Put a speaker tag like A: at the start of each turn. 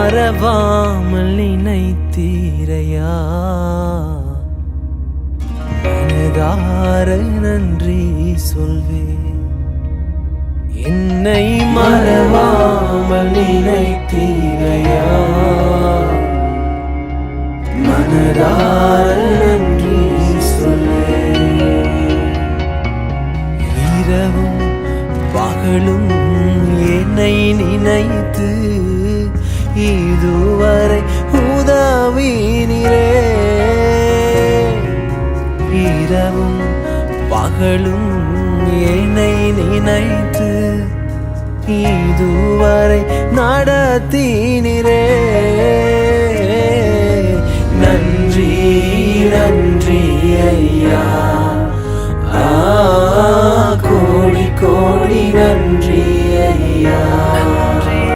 A: மறவாமல் நினைத்தீரையா, மனதார நன்றி சொல்வேன். என்னை மறவாமல் நினைத்தீரையா, மனதார நன்றி சொல்வேன். இரவும் பகலும் என்னை நினைத்து இதுவரை உதவினீரே. இரவும் பகலும் என்னை நினைத்து இதுவரை நடத்தினீரே. நன்றி நன்றி ஐயா, கோடி கோடி நன்றி ஐயா.